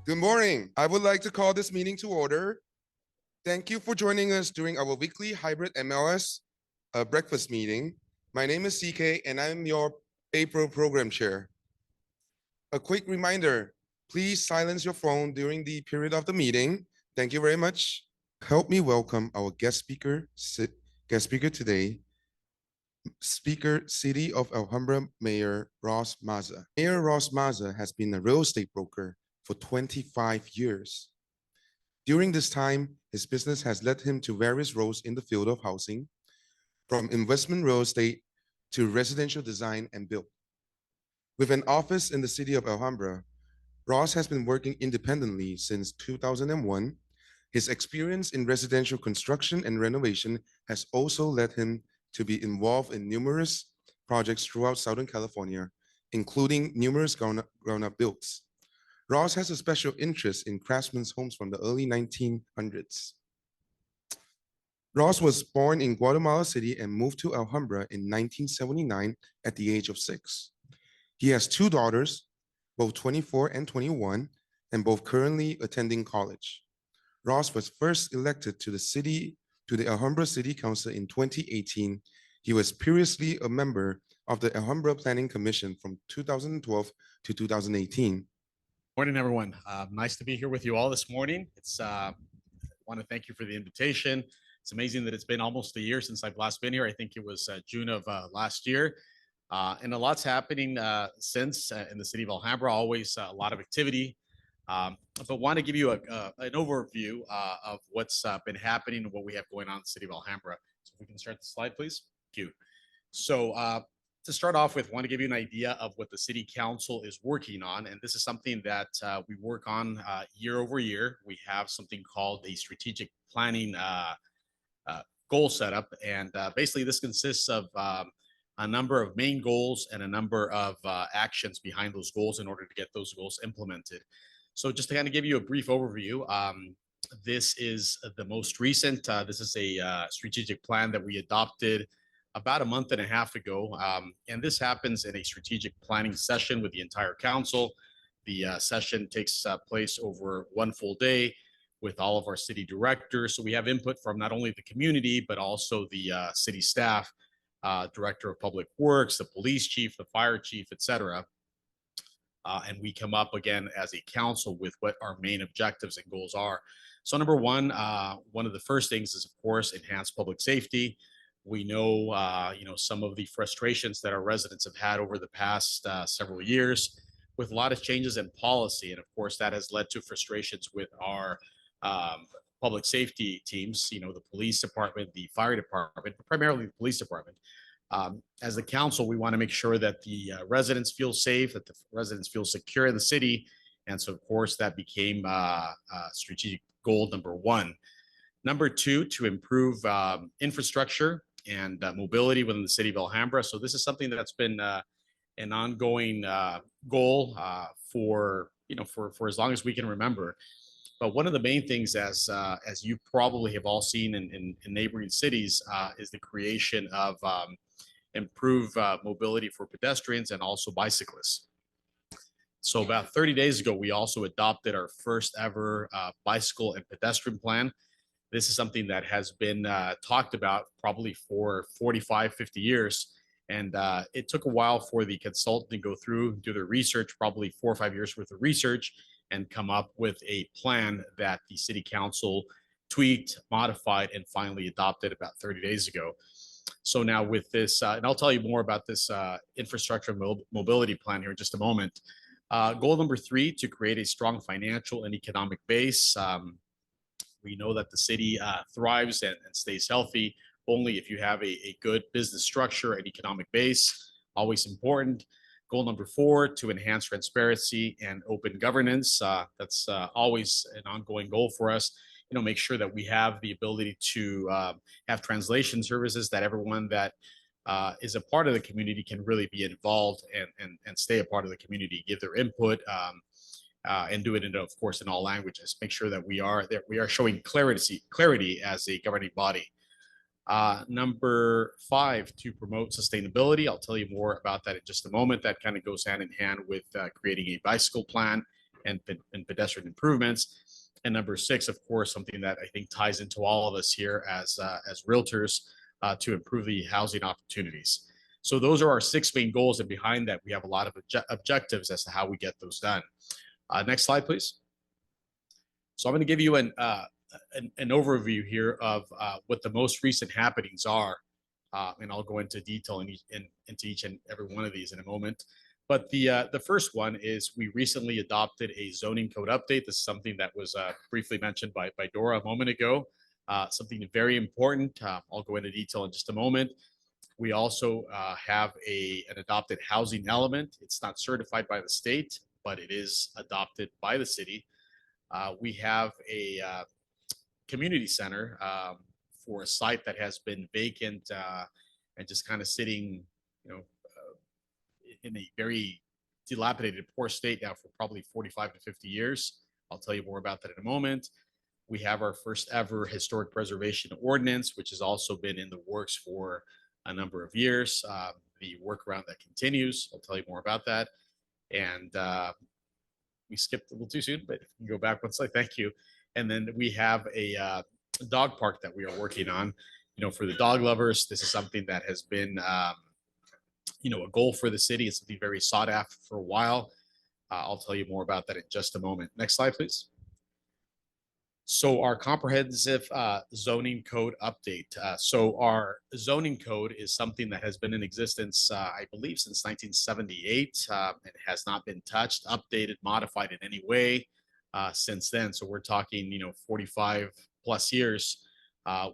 Good morning. I would like to call this meeting to order. Thank you for joining us during our weekly hybrid MLS breakfast meeting. My name is CK and I'm your April program chair. A quick reminder, please silence your phone during the period of the meeting. Thank you very much. Help me welcome our guest speaker today, Speaker, City of Alhambra Mayor Ross Maza. Mayor Ross Maza has been a real estate broker for 25 years. During this time, his business has led him to various roles in the field of housing, from investment real estate to residential design and build. With an office in the city of Alhambra, Ross has been working independently since 2001. His experience in residential construction and renovation has also led him to be involved in numerous projects throughout Southern California, including numerous ground-up builds. Ross has a special interest in craftsmen's homes from the early 1900s. Ross was born in Guatemala City and moved to Alhambra in 1979 at the age of 6. He has 2 daughters, both 24 and 21, and both currently attending college. Ross was first elected to the Alhambra City Council in 2018. He was previously a member of the Alhambra Planning Commission from 2012 to 2018. Morning, everyone. Nice to be here with you all this morning. I want to thank you for the invitation. It's amazing that it's been almost a year since I've last been here. I think it was June of last year. And a lot's happening since in the city of Alhambra, always a lot of activity. But want to give you an overview of what's been happening and what we have going on in the city of Alhambra. So if we can start the slide, please. Thank you. So to start off with, I want to give you an idea of what the city council is working on. And this is something that we work on year over year. We have something called a strategic planning goal setup. And basically this consists of a number of main goals and a number of actions behind those goals in order to get those goals implemented. So just to kind of give you a brief overview, this is the most recent. This is a strategic plan that we adopted about a month and a half ago. And this happens in a strategic planning session with the entire council. The session takes place over one full day with all of our city directors. So we have input from not only the community, but also the city staff, director of public works, the police chief, the fire chief, etc. And we come up again as a council with what our main objectives and goals are. So number one of the first things is, of course, enhance public safety. We know, some of the frustrations that our residents have had over the past several years with a lot of changes in policy. And of course, that has led to frustrations with our public safety teams, the police department, the fire department, but primarily the police department. As the council, we want to make sure that the residents feel safe, that the residents feel secure in the city. And so, of course, that became strategic goal number one. Number two, to improve infrastructure and mobility within the city of Alhambra. So this is something that's been an ongoing goal for as long as we can remember. But one of the main things, as you probably have all seen in neighboring cities, is the creation of improved mobility for pedestrians and also bicyclists. So about 30 days ago, we also adopted our first ever bicycle and pedestrian plan. This is something that has been talked about probably for 45, 50 years. And it took a while for the consultant to go through, do their research, probably 4 or 5 years worth of research, and come up with a plan that the city council tweaked, modified, and finally adopted about 30 days ago. So now with this, and I'll tell you more about this infrastructure mobility plan here in just a moment. Goal number 3, to create a strong financial and economic base. We know that the city thrives and stays healthy only if you have a good business structure and economic base. Always important. Goal number 4, to enhance transparency and open governance. That's always an ongoing goal for us. Make sure that we have the ability to have translation services, that everyone that is a part of the community can really be involved and stay a part of the community, give their input, and do it of course in all languages. Make sure that we are showing clarity as a governing body. Number 5, to promote sustainability. I'll tell you more about that in just a moment. That kind of goes hand in hand with creating a bicycle plan and pedestrian improvements. And number 6, of course, something that I think ties into all of us here as realtors, to improve the housing opportunities. So those are our 6 main goals, and behind that, we have a lot of objectives as to how we get those done. Next slide, please. So I'm going to give you an overview here of what the most recent happenings are, and I'll go into detail into each and every one of these in a moment. But the first one is we recently adopted a zoning code update. This is something that was briefly mentioned by Dora a moment ago. Something very important. I'll go into detail in just a moment. We also have an adopted housing element. It's not certified by the state, but it is adopted by the city. We have a community center for a site that has been vacant and just kind of sitting, in a very dilapidated, poor state now for probably 45 to 50 years. I'll tell you more about that in a moment. We have our first ever historic preservation ordinance, which has also been in the works for a number of years. The work around that continues. I'll tell you more about that. And we skipped a little too soon, but you can go back one slide. Thank you. And then we have a dog park that we are working on. For the dog lovers, this is something that has been a goal for the city. It's something very sought after for a while. I'll tell you more about that in just a moment. Next slide, please. So our comprehensive zoning code update. So our zoning code is something that has been in existence, I believe, since 1978. It has not been touched, updated, modified in any way since then. So we're talking, 45 plus years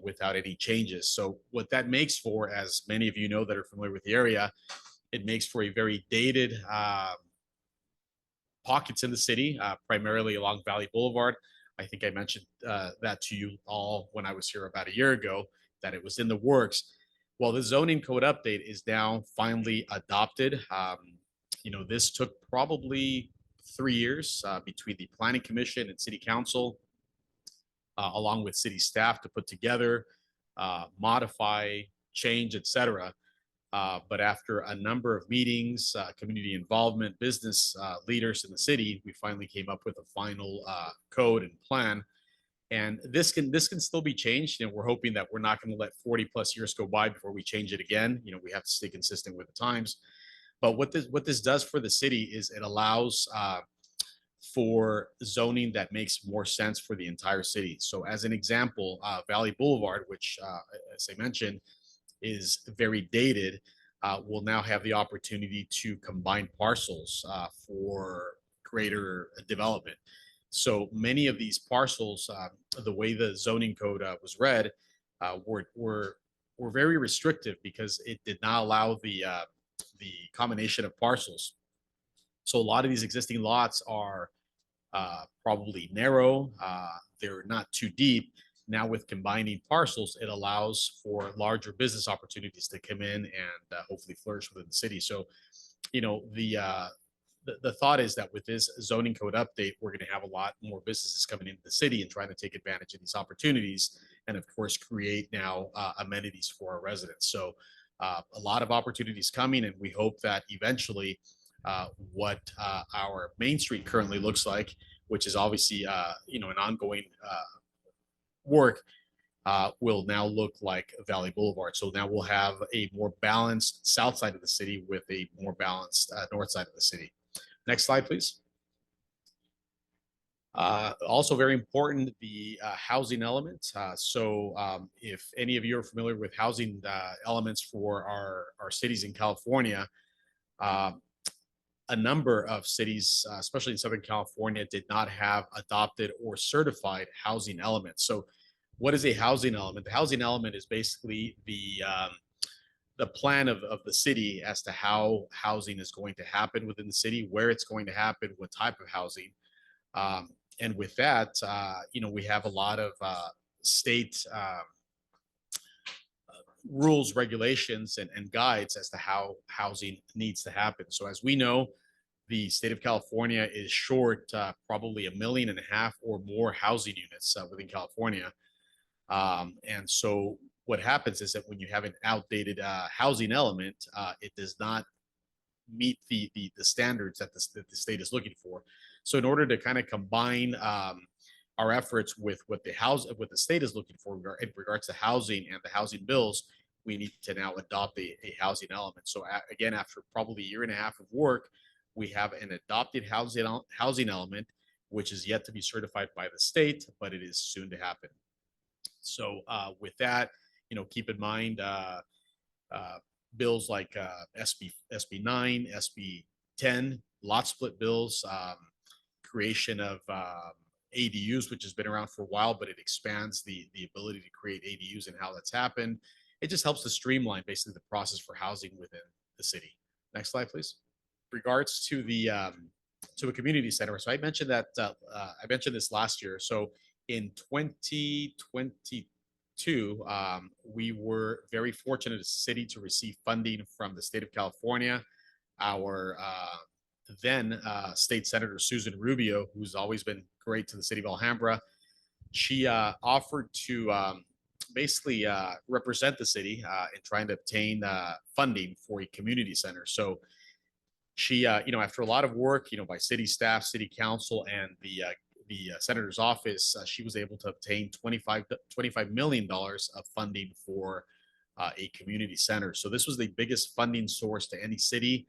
without any changes. So what that makes for, as many of you know that are familiar with the area, it makes for a very dated pockets in the city, primarily along Valley Boulevard. I think I mentioned that to you all when I was here about a year ago, that it was in the works. Well, the zoning code update is now finally adopted. This took probably 3 years between the Planning Commission and City Council, along with city staff, to put together, modify, change, etc. But after a number of meetings, community involvement, business leaders in the city, we finally came up with a final code and plan. And this can still be changed. And we're hoping that we're not going to let 40 plus years go by before we change it again. We have to stay consistent with the times. But what this does for the city is it allows for zoning that makes more sense for the entire city. So as an example, Valley Boulevard, which, as I mentioned, is very dated, will now have the opportunity to combine parcels for greater development. So many of these parcels, the way the zoning code was read, were very restrictive because it did not allow the combination of parcels. So a lot of these existing lots are probably narrow. They're not too deep. Now with combining parcels, it allows for larger business opportunities to come in and hopefully flourish within the city. So, the thought is that with this zoning code update, we're going to have a lot more businesses coming into the city and trying to take advantage of these opportunities, and of course create now amenities for our residents. So a lot of opportunities coming, and we hope that eventually what our Main Street currently looks like, which is obviously an ongoing work, will now look like Valley Boulevard. So now we'll have a more balanced south side of the city with a more balanced north side of the city. Next slide, please. Also very important, the housing element. If any of you are familiar with housing elements for our cities in California, a number of cities, especially in Southern California, did not have adopted or certified housing elements. So what is a housing element? The housing element is basically the plan of the city as to how housing is going to happen within the city, where it's going to happen, what type of housing. And with that, we have a lot of state rules, regulations, and guides as to how housing needs to happen. So as we know, the state of California is short probably 1.5 million or more housing units within California. And so what happens is that when you have an outdated housing element, it does not meet the standards that the state is looking for. So in order to kind of combine our efforts with what the state is looking for in regards to housing and the housing bills, we need to now adopt a housing element. So again, after probably a year and a half of work, we have an adopted housing element, which is yet to be certified by the state, but it is soon to happen. So with that, keep in mind bills like SB 9, SB 10, lot split bills, creation of ADUs, which has been around for a while, but it expands the ability to create ADUs and how that's happened. It just helps to streamline basically the process for housing within the city. Next slide, please. Regards to the to a community center. So I mentioned that I mentioned this last year. So in 2022, we were very fortunate as a city to receive funding from the state of California. Our then State Senator Susan Rubio, who's always been great to the city of Alhambra, she offered to basically represent the city in trying to obtain funding for a community center. So she, after a lot of work, by city staff, city council, and the senator's office, she was able to obtain $25 million of funding for a community center. So this was the biggest funding source to any city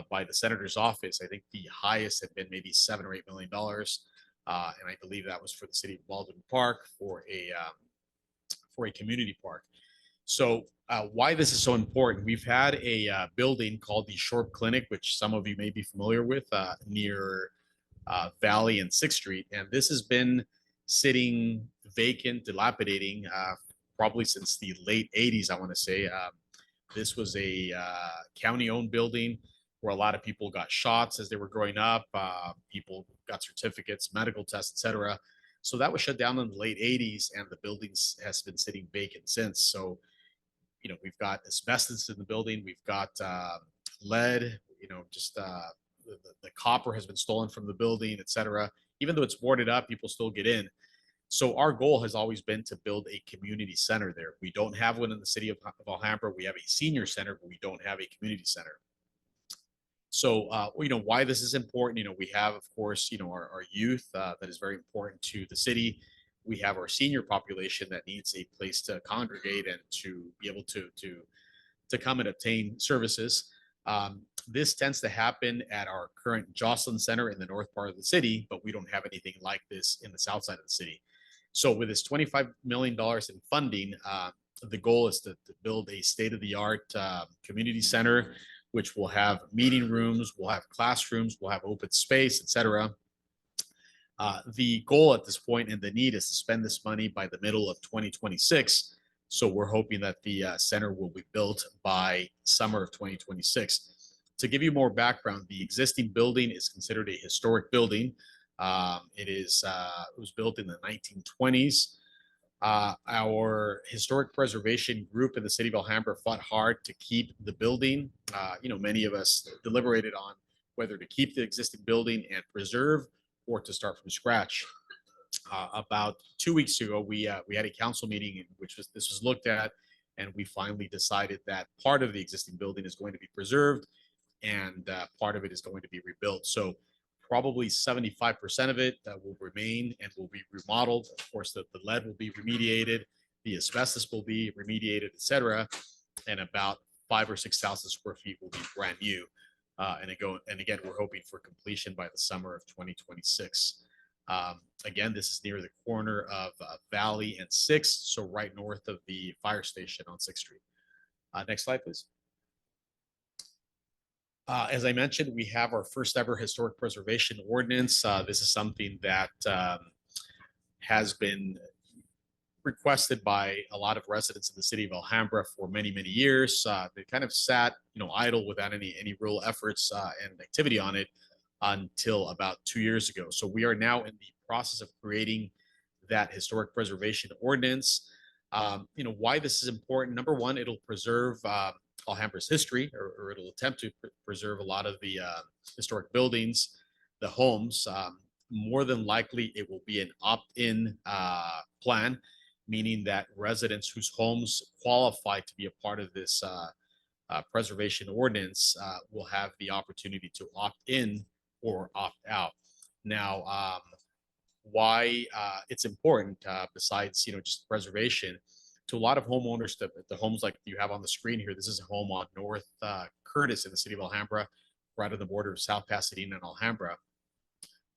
by the senator's office. I think the highest had been maybe $7 or $8 million. And I believe that was for the city of Baldwin Park for a community park. So why this is so important, we've had a building called the Shorb Clinic, which some of you may be familiar with, near Valley and 6th Street. And this has been sitting vacant, dilapidating, probably since the late 80s, I want to say. This was a county-owned building where a lot of people got shots as they were growing up. People got certificates, medical tests, etc. So that was shut down in the late 80s, and the building has been sitting vacant since. So, we've got asbestos in the building. We've got lead, just the copper has been stolen from the building, etc. Even though it's boarded up, people still get in. So our goal has always been to build a community center there. We don't have one in the city of Alhambra. We have a senior center, but we don't have a community center. So, why this is important, we have, of course, our youth that is very important to the city. We have our senior population that needs a place to congregate and to be able to come and obtain services. This tends to happen at our current Jocelyn Center in the north part of the city, but we don't have anything like this in the south side of the city. So with this $25 million in funding, the goal is to build a state-of-the-art community center, which will have meeting rooms, we'll have classrooms, we'll have open space, etc. The goal at this point and the need is to spend this money by the middle of 2026. So we're hoping that the center will be built by summer of 2026. To give you more background, the existing building is considered a historic building. It was built in the 1920s. Our historic preservation group in the city of Alhambra fought hard to keep the building. Many of us deliberated on whether to keep the existing building and preserve or to start from scratch. About 2 weeks ago, we had a council meeting in which this was looked at, and we finally decided that part of the existing building is going to be preserved and part of it is going to be rebuilt. So probably 75% of it will remain and will be remodeled. Of course, the lead will be remediated, the asbestos will be remediated, etc. And about 5,000 or 6,000 square feet will be brand new. And again, we're hoping for completion by the summer of 2026. Again, this is near the corner of Valley and 6th, so right north of the fire station on 6th Street. Next slide, please. As I mentioned, we have our first ever historic preservation ordinance. This is something that has been requested by a lot of residents in the city of Alhambra for many, many years. They kind of sat, idle without any real efforts and activity on it until about 2 years ago. So we are now in the process of creating that historic preservation ordinance. Why this is important. Number one, it'll preserve Alhambra's history, or it'll attempt to preserve a lot of the historic buildings, the homes. More than likely, it will be an opt-in plan, meaning that residents whose homes qualify to be a part of this preservation ordinance will have the opportunity to opt in or opt out. Now, why it's important, besides just preservation, to a lot of homeowners, the homes like you have on the screen here. This is a home on North Curtis in the city of Alhambra, right on the border of South Pasadena and Alhambra.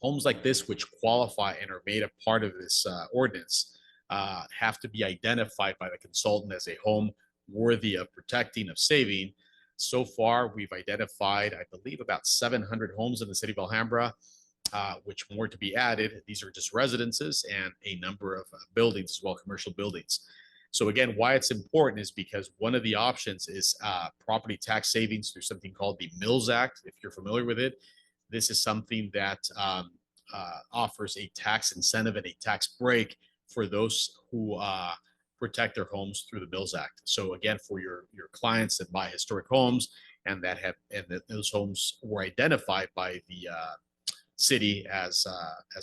Homes like this, which qualify and are made a part of this ordinance, have to be identified by the consultant as a home worthy of protecting, of saving. So far, we've identified, I believe, about 700 homes in the city of Alhambra, which more to be added. These are just residences and a number of buildings as well, commercial buildings. So again, why it's important is because one of the options is property tax savings through something called the Mills Act. If you're familiar with it, this is something that offers a tax incentive and a tax break for those who protect their homes through the Mills Act. So again, for your clients that buy historic homes and that those homes were identified by the city as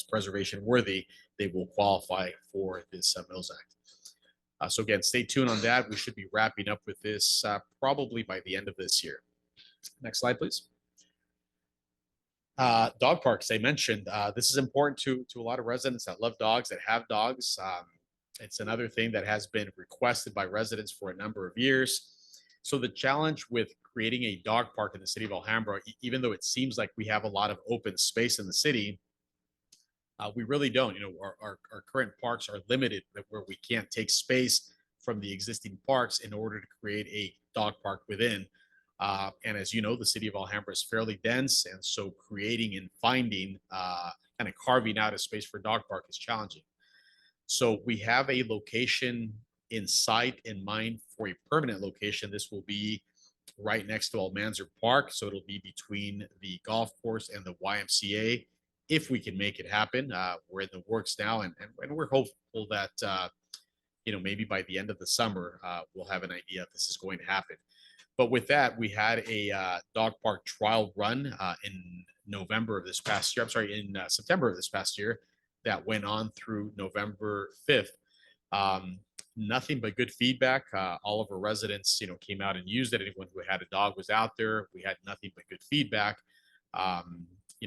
preservation worthy, they will qualify for this Mills Act. So again, stay tuned on that. We should be wrapping up with this probably by the end of this year. Next slide, please. Dog parks, I mentioned, this is important to a lot of residents that love dogs, that have dogs. It's another thing that has been requested by residents for a number of years. So the challenge with creating a dog park in the city of Alhambra, even though it seems like we have a lot of open space in the city, we really don't. Our current parks are limited, where we can't take space from the existing parks in order to create a dog park within. And as you know, the city of Alhambra is fairly dense, and so creating and finding, kind of carving out a space for dog park is challenging. So we have a location in sight in mind for a permanent location. This will be right next to Almanzar Park, so it'll be between the golf course and the YMCA. If we can make it happen, we're in the works now, and we're hopeful that maybe by the end of the summer we'll have an idea if this is going to happen. But with that, we had a dog park trial run in November of this past year. I'm sorry, in September of this past year, that went on through November 5th. Nothing but good feedback. All of our residents, came out and used it. Anyone who had a dog was out there. We had nothing but good feedback.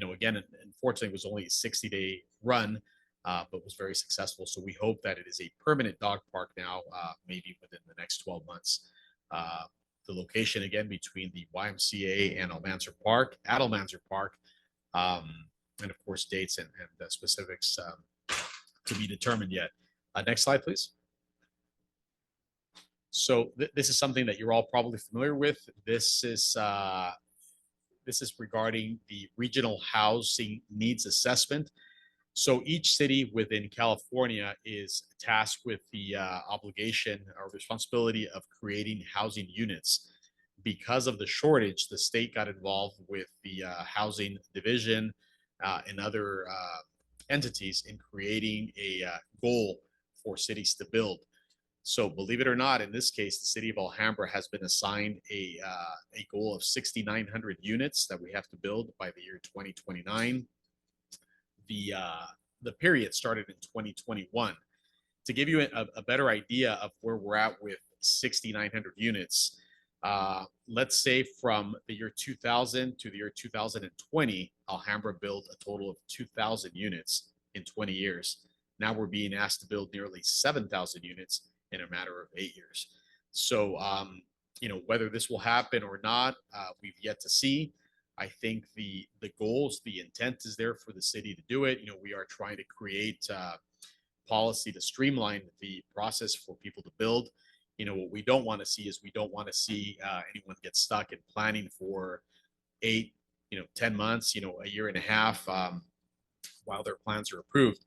Again, unfortunately, it was only a 60-day run, but was very successful. So we hope that it is a permanent dog park now, maybe within the next 12 months. The location, again, between the YMCA and Almanzar Park, at Almanzar Park, and of course, dates and specifics to be determined yet. Next slide, please. So this is something that you're all probably familiar with. This is regarding the regional housing needs assessment. So each city within California is tasked with the obligation or responsibility of creating housing units. Because of the shortage, the state got involved with the housing division and other entities in creating a goal for cities to build. So believe it or not, in this case, the city of Alhambra has been assigned a goal of 6,900 units that we have to build by the year 2029. The period started in 2021. To give you a better idea of where we're at with 6,900 units, let's say from the year 2000 to the year 2020, Alhambra built a total of 2,000 units in 20 years. Now we're being asked to build nearly 7,000 units in a matter of 8 years. So, whether this will happen or not, we've yet to see. I think the goals, the intent is there for the city to do it. We are trying to create policy to streamline the process for people to build. What we don't want to see is anyone get stuck in planning for 8, 10 months, a year and a half while their plans are approved.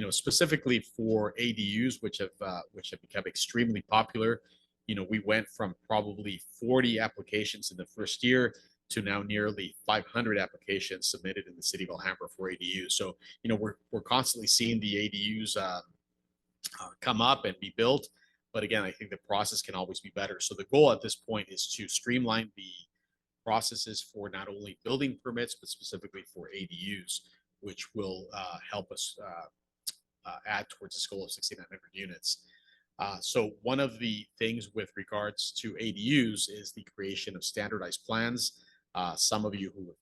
Specifically for ADUs, which have become extremely popular. We went from probably 40 applications in the first year to now nearly 500 applications submitted in the city of Alhambra for ADUs. So, we're constantly seeing the ADUs come up and be built. But again, I think the process can always be better. So the goal at this point is to streamline the processes for not only building permits, but specifically for ADUs, which will help us add towards this goal of 6,900 units. So one of the things with regards to ADUs is the creation of standardized plans. Some of you who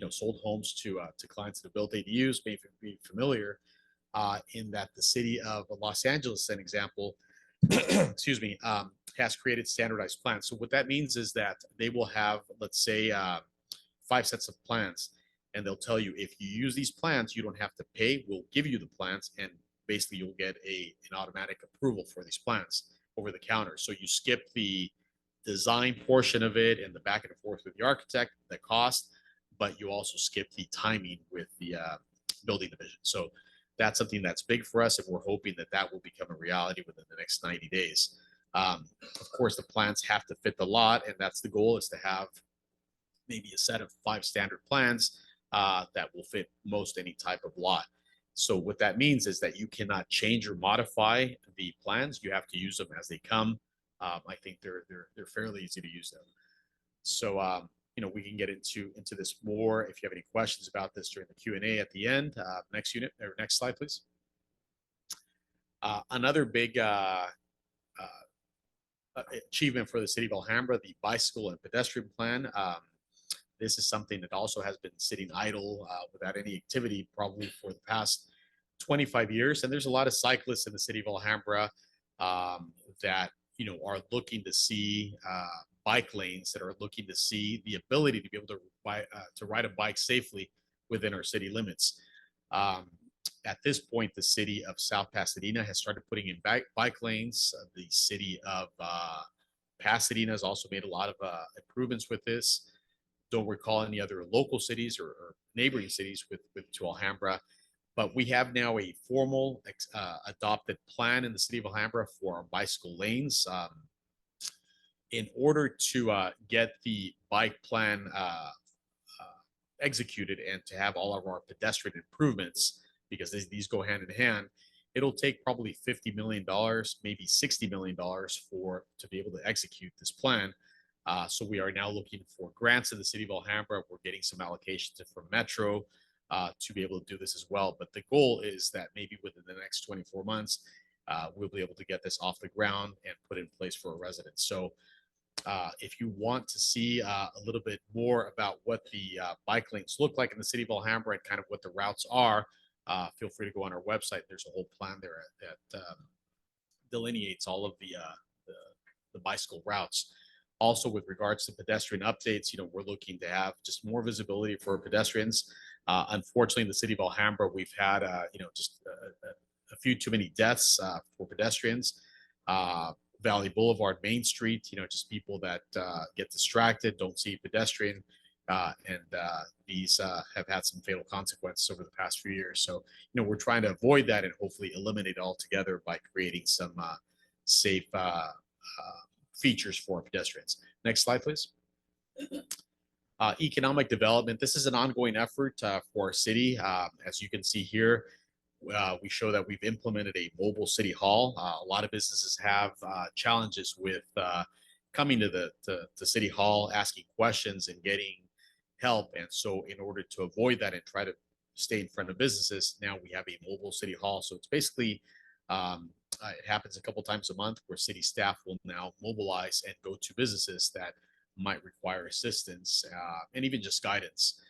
sold homes to clients that built ADUs may be familiar in that the city of Los Angeles, an example, excuse me, has created standardized plans. So what that means is that they will have, let's say, 5 sets of plans, and they'll tell you if you use these plans, you don't have to pay. We'll give you the plans, and basically you'll get an automatic approval for these plans over the counter. So you skip the design portion of it and the back and forth with the architect, the cost, but you also skip the timing with the building division. So that's something that's big for us, and we're hoping that that will become a reality within the next 90 days. Of course, the plans have to fit the lot, and that's the goal, is to have maybe a set of 5 standard plans that will fit most any type of lot. So what that means is that you cannot change or modify the plans. You have to use them as they come. I think they're fairly easy to use them. So we can get into this more if you have any questions about this during the Q&A at the end. Next unit or next slide, please. Another big achievement for the city of Alhambra, the bicycle and pedestrian plan. This is something that also has been sitting idle without any activity probably for the past 25 years. And there's a lot of cyclists in the city of Alhambra that are looking to see bike lanes, that are looking to see the ability to be able to ride a bike safely within our city limits. At this point, the city of South Pasadena has started putting in bike lanes. The city of Pasadena has also made a lot of improvements with this. Don't recall any other local cities or neighboring cities with to Alhambra, but we have now a formal adopted plan in the city of Alhambra for our bicycle lanes. In order to get the bike plan executed and to have all of our pedestrian improvements, because these go hand in hand, it'll take probably $50 million, maybe $60 million to be able to execute this plan. So we are now looking for grants in the city of Alhambra. We're getting some allocations from Metro to be able to do this as well. But the goal is that maybe within the next 24 months, we'll be able to get this off the ground and put in place for our residents. So if you want to see a little bit more about what the bike lanes look like in the city of Alhambra and kind of what the routes are, feel free to go on our website. There's a whole plan there that delineates all of the bicycle routes. Also, with regards to pedestrian updates, we're looking to have just more visibility for pedestrians. Unfortunately, in the city of Alhambra, we've had just a few too many deaths for pedestrians. Valley Boulevard, Main Street, just people that get distracted, don't see a pedestrian, and these have had some fatal consequences over the past few years. So, we're trying to avoid that and hopefully eliminate it altogether by creating some safe features for pedestrians. Next slide, please. Economic development. This is an ongoing effort for our city. As you can see here, we show that we've implemented a mobile city hall. A lot of businesses have challenges with coming to the city hall, asking questions and getting help. And so in order to avoid that and try to stay in front of businesses, now we have a mobile city hall. So it's basically, it happens a couple times a month where city staff will now mobilize and go to businesses that might require assistance and even just guidance.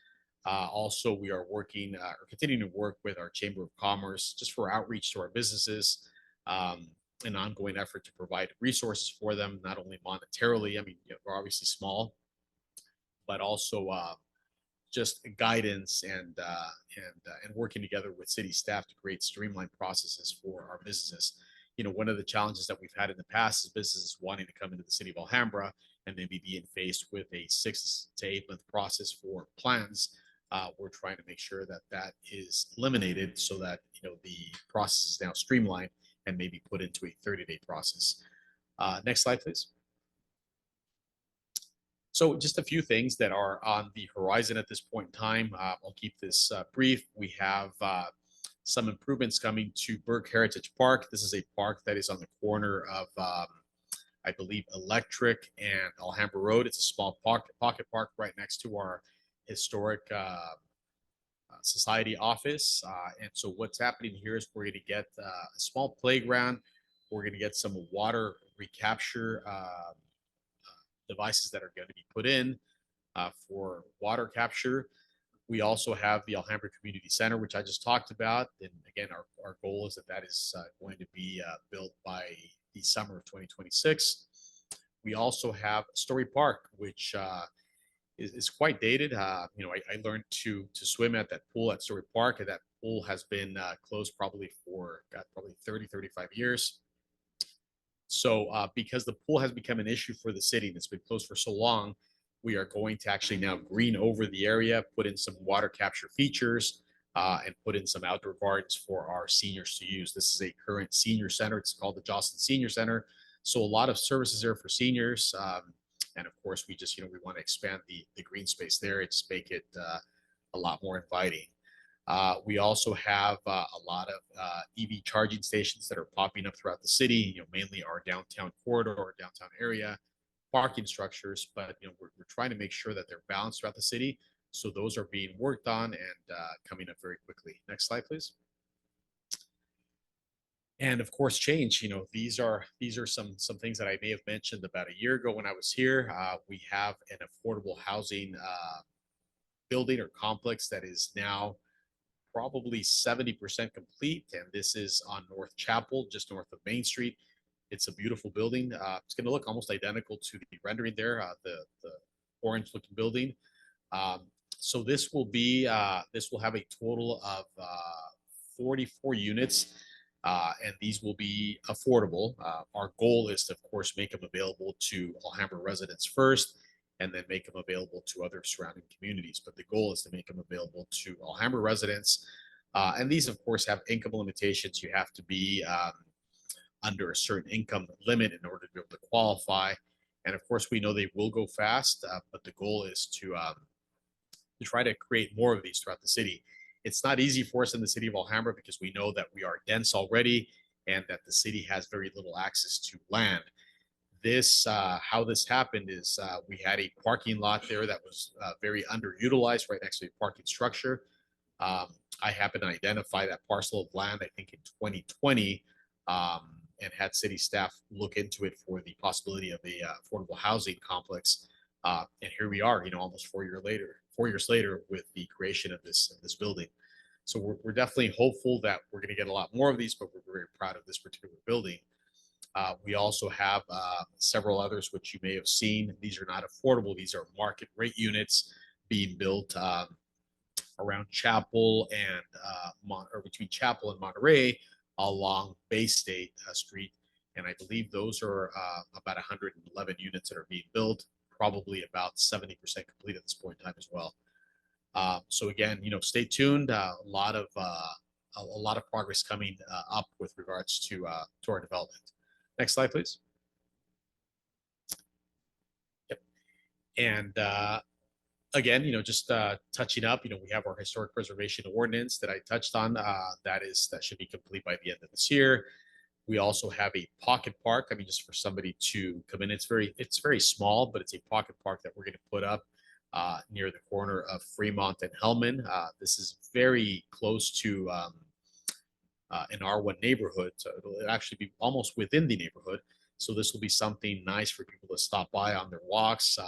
Also, we are working or continuing to work with our Chamber of Commerce just for outreach to our businesses, an ongoing effort to provide resources for them, not only monetarily. I mean, we're obviously small, but also just guidance and working together with city staff to create streamlined processes for our businesses. One of the challenges that we've had in the past is businesses wanting to come into the city of Alhambra and maybe being faced with a 6 to 8 month process for plans. We're trying to make sure that that is eliminated so that the process is now streamlined and maybe put into a 30-day process. Next slide, please. So just a few things that are on the horizon at this point in time. I'll keep this brief. We have some improvements coming to Burke Heritage Park. This is a park that is on the corner of, I believe, Electric and Alhambra Road. It's a small pocket park right next to our historic society office. And so what's happening here is we're going to get a small playground We're going to get some water recapture devices that are going to be put in for water capture. We also have the Alhambra Community Center, which I just talked about. And again, our goal is that is going to be built by the summer of 2026. We also have Story Park, which is quite dated. I learned to swim at that pool at Story Park, and that pool has been closed probably for 30, 35 years. So because the pool has become an issue for the city and it's been closed for so long, we are going to actually now green over the area, put in some water capture features, and put in some outdoor gardens for our seniors to use. This is a current senior center. It's called the Jocelyn Senior Center. So a lot of services there for seniors. And of course, we want to expand the green space there and just make it a lot more inviting. We also have a lot of EV charging stations that are popping up throughout the city, mainly our downtown corridor or downtown area, parking structures, but we're trying to make sure that they're balanced throughout the city. So those are being worked on and coming up very quickly. Next slide, please. And of course, change. These are some things that I may have mentioned about a year ago when I was here. We have an affordable housing building or complex that is now probably 70% complete, and this is on North Chapel, just north of Main Street. It's a beautiful building. It's going to look almost identical to the rendering there, the orange-looking building. So this will have a total of 44 units, and these will be affordable. Our goal is to, of course, make them available to Alhambra residents first, and then make them available to other surrounding communities. But the goal is to make them available to Alhambra residents. And these, of course, have income limitations. You have to be under a certain income limit in order to be able to qualify. And of course, we know they will go fast, but the goal is to try to create more of these throughout the city. It's not easy for us in the city of Alhambra because we know that we are dense already and that the city has very little access to land. How this happened is we had a parking lot there that was very underutilized right next to the parking structure. I happened to identify that parcel of land, I think in 2020, and had city staff look into it for the possibility of a affordable housing complex. And here we are, almost 4 years later with the creation of this building. So we're definitely hopeful that we're going to get a lot more of these, but we're very proud of this particular building. We also have several others which you may have seen. These are not affordable. These are market rate units being built around Chapel and or between Chapel and Monterey along Bay State Street. And I believe those are about 111 units that are being built, probably about 70% complete at this point in time as well. So again, stay tuned. A lot of progress coming up with regards to our development. Next slide, please. Yep. And again, just touching up, we have our historic preservation ordinance that I touched on. That should be complete by the end of this year. We also have a pocket park. I mean, just for somebody to come in, it's very small, but it's a pocket park that we're going to put up near the corner of Fremont and Hellman. This is very close to an R1 neighborhood, so it'll actually be almost within the neighborhood. So this will be something nice for people to stop by on their walks,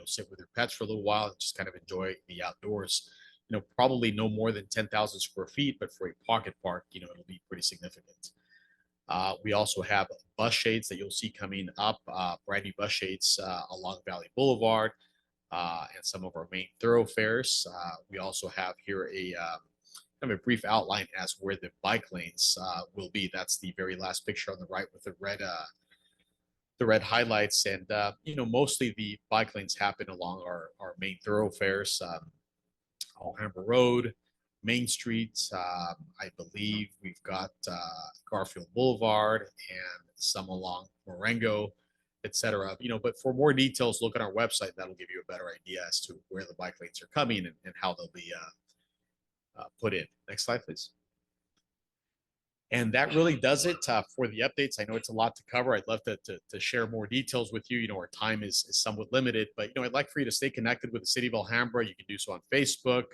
sit with their pets for a little while and just kind of enjoy the outdoors. Probably no more than 10,000 square feet, but for a pocket park, it'll be pretty significant. We also have bus shades that you'll see coming up, brand new bus shades along Valley Boulevard and some of our main thoroughfares. We also have here a kind of a brief outline as where the bike lanes will be. That's the very last picture on the right with the red highlights. And, mostly the bike lanes happen along our main thoroughfares, Alhambra Road, Main Street. I believe we've got Garfield Boulevard and some along Marengo, etc. But for more details, look at our website. That'll give you a better idea as to where the bike lanes are coming and how they'll be put in. Next slide, please. And that really does it for the updates. I know it's a lot to cover. I'd love to share more details with you. Our time is somewhat limited, but I'd like for you to stay connected with the City of Alhambra. You can do so on Facebook,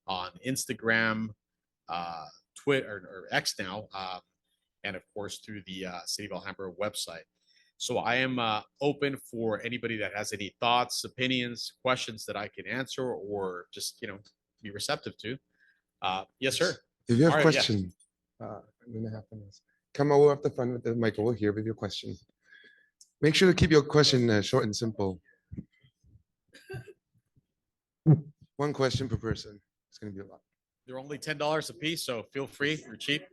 on Instagram, Twitter, or X now. and of course through the City of Alhambra website. So I am open for anybody that has any thoughts, opinions, questions that I can answer, or just be receptive to. Yes, sir. If you have All right, yeah. question, I'm gonna happen is come over up the front with the mic over here with your question. Make sure to keep your question short and simple. One question per person. It's gonna be a lot. They're only $10 a piece, so feel free. They're cheap.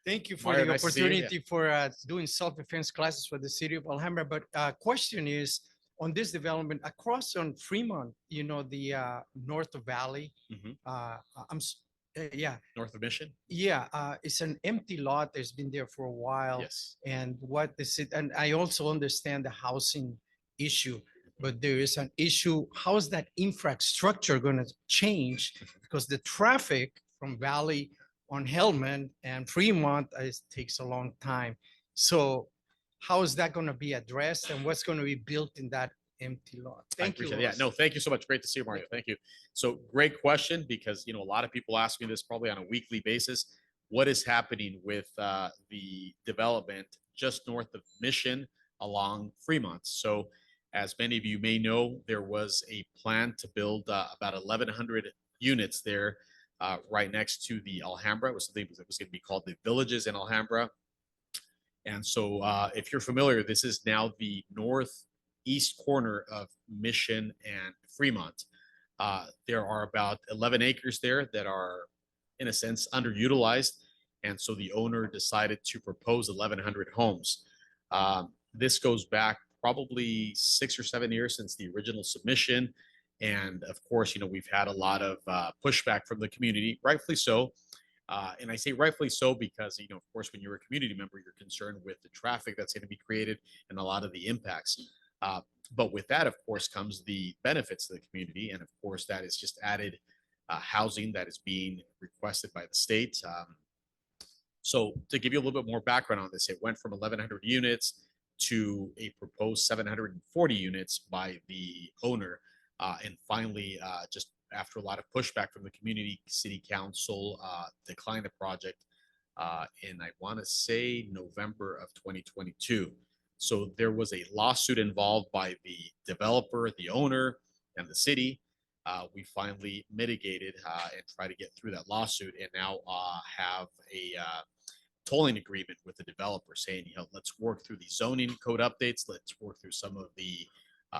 Thank you for Mario, the nice to see you. Yeah. opportunity for doing self-defense classes for the city of Alhambra. But question is on this development across on Fremont, the north of Valley. Mhm. Yeah, North of Mission. yeah. It's an empty lot that's been there for a while. Yes. And what is it? And I also understand the housing issue, but there is an issue. How is that infrastructure going to change? Because the traffic from Valley on Hellman and Fremont takes a long time. So how is that going to be addressed, and what's going to be built in that empty lot? Thank you. Yeah, no, thank you so much. Great to see you, Mario. Thank you. So great question, because a lot of people ask me this probably on a weekly basis. What is happening with the development just north of Mission along Fremont? So as many of you may know, there was a plan to build about 1,100 units there right next to the Alhambra. It was something that was going to be called the Villages in Alhambra. And so if you're familiar, this is now the northeast corner of Mission and Fremont. There are about 11 acres there that are, in a sense, underutilized. And so the owner decided to propose 1,100 homes. This goes back probably 6 or 7 years since the original submission. And of course, we've had a lot of pushback from the community, rightfully so. And I say rightfully so because, of course, when you're a community member, you're concerned with the traffic that's going to be created and a lot of the impacts. But with that, of course, comes the benefits to the community. And of course, that is just added housing that is being requested by the state. So to give you a little bit more background on this, it went from 1,100 units to a proposed 740 units by the owner. And finally, just after a lot of pushback from the community, city council declined the project in, I want to say, November of 2022. So there was a lawsuit involved by the developer, the owner, and the city. We finally mitigated and tried to get through that lawsuit, and now have a tolling agreement with the developer saying, let's work through the zoning code updates. Let's work through some of the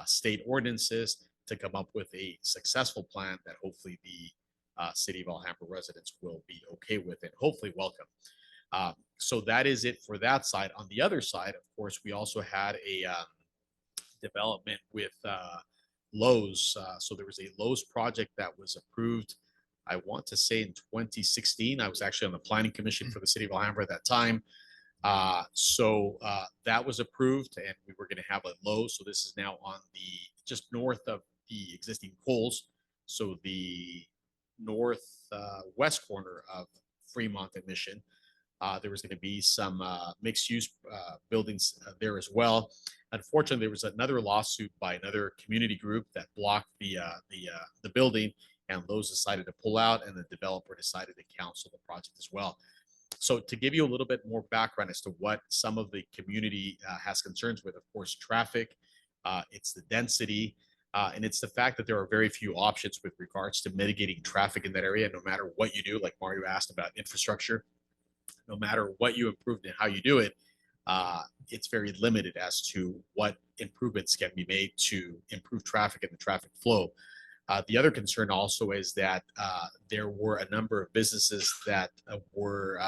state ordinances to come up with a successful plan that hopefully the city of Alhambra residents will be okay with and hopefully welcome. So that is it for that side. On the other side, of course, we also had a development with Lowe's. So there was a Lowe's project that was approved, I want to say in 2016. I was actually on the planning commission for the city of Alhambra at that time. So that was approved, and we were going to have a Lowe's. So this is now on the just north of the existing Kohl's. So the northwest corner of Fremont and Mission. There was going to be some mixed-use buildings there as well. Unfortunately, there was another lawsuit by another community group that blocked the building, and Lowe's decided to pull out, and the developer decided to cancel the project as well. So to give you a little bit more background as to what some of the community has concerns with, of course, traffic, it's the density, and it's the fact that there are very few options with regards to mitigating traffic in that area, no matter what you do. Like Mario asked about infrastructure, no matter what you improve and how you do it, it's very limited as to what improvements can be made to improve traffic and the traffic flow. The other concern also is that there were a number of businesses that were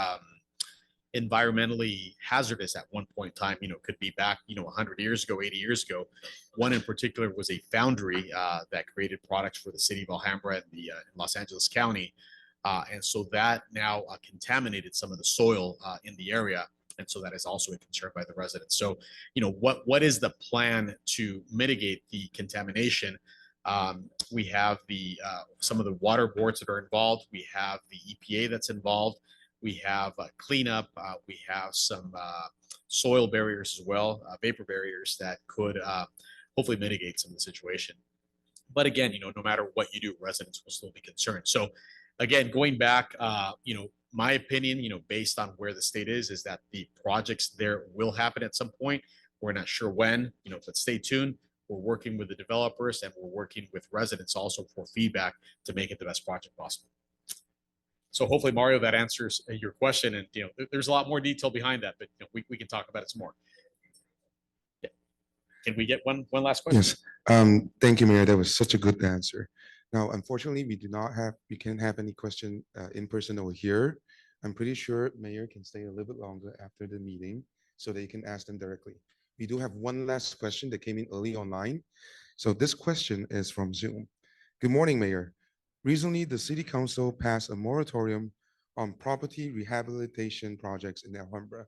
environmentally hazardous at one point in time. Could be back 100 years ago, 80 years ago. One in particular was a foundry that created products for the city of Alhambra and the Los Angeles County. And so that now contaminated some of the soil in the area. And so that is also a concern by the residents. So, what is the plan to mitigate the contamination? We have some of the water boards that are involved. We have the EPA that's involved. We have cleanup. We have some soil barriers as well, vapor barriers that could hopefully mitigate some of the situation. But again, no matter what you do, residents will still be concerned. So again, going back, My opinion, based on where the state is that the projects there will happen at some point. We're not sure when, but stay tuned. We're working with the developers and we're working with residents also for feedback to make it the best project possible. So hopefully, Mario, that answers your question. And there's a lot more detail behind that, but we can talk about it some more. Yeah. Can we get one last question? Yes. Thank you, Mayor. That was such a good answer. Now, unfortunately, we can't have any question in person over here. I'm pretty sure Mayor can stay a little bit longer after the meeting so that you can ask them directly. We do have one last question that came in early online. So this question is from Zoom. Good morning, Mayor. Recently, the City Council passed a moratorium on property rehabilitation projects in Alhambra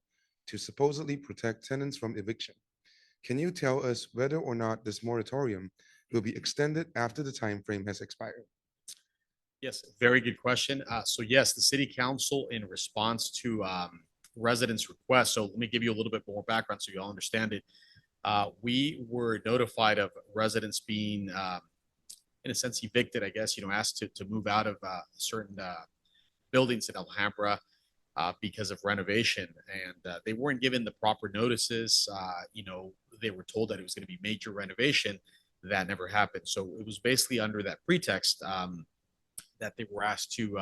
to supposedly protect tenants from eviction. Can you tell us whether or not this moratorium will be extended after the time frame has expired? Yes, very good question. So yes, the City Council, in response to residents' requests, so let me give you a little bit more background so you all understand it. We were notified of residents being, in a sense, evicted, I guess, asked to move out of certain buildings in Alhambra because of renovation. And they weren't given the proper notices. They were told that it was going to be major renovation. That never happened. So it was basically under that pretext that they were asked to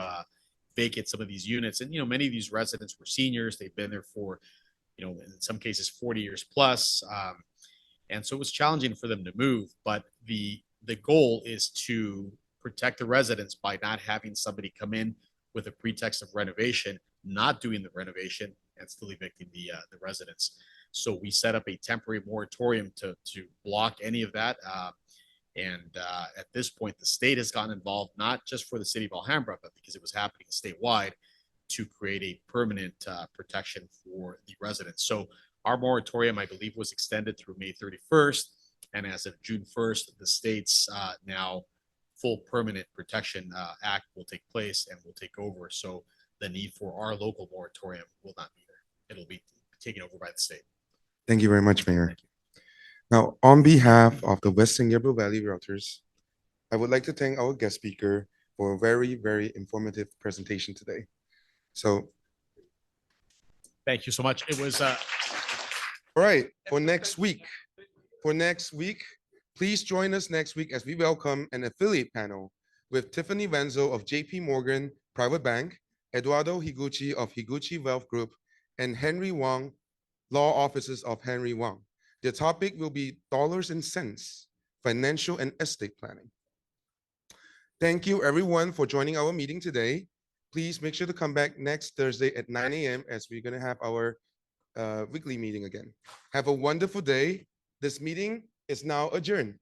vacate some of these units. And, many of these residents were seniors. They've been there for, in some cases, 40 years plus. And so it was challenging for them to move. But the goal is to protect the residents by not having somebody come in with a pretext of renovation, not doing the renovation, and still evicting the residents. So we set up a temporary moratorium to block any of that. At this point, the state has gotten involved, not just for the city of Alhambra, but because it was happening statewide, to create a permanent protection for the residents. So our moratorium, I believe, was extended through May 31st. And as of June 1st, the state's now full permanent protection act will take place and will take over. So the need for our local moratorium will not be there. It'll be taken over by the state. Thank you very much, Mayor. Thank you. Now, on behalf of the West San Gabriel Valley Realtors, I would like to thank our guest speaker for a very, very informative presentation today. So, thank you so much. It was all right, for next week, please join us next week as we welcome an affiliate panel with Tiffany Wenzel of JP Morgan Private Bank, Eduardo Higuchi of Higuchi Wealth Group, and Henry Wang, Law Offices of Henry Wang. The topic will be dollars and cents, financial and estate planning. Thank you everyone for joining our meeting today. Please make sure to come back next Thursday at 9 a.m. as we're gonna have our weekly meeting again. Have a wonderful day. This meeting is now adjourned.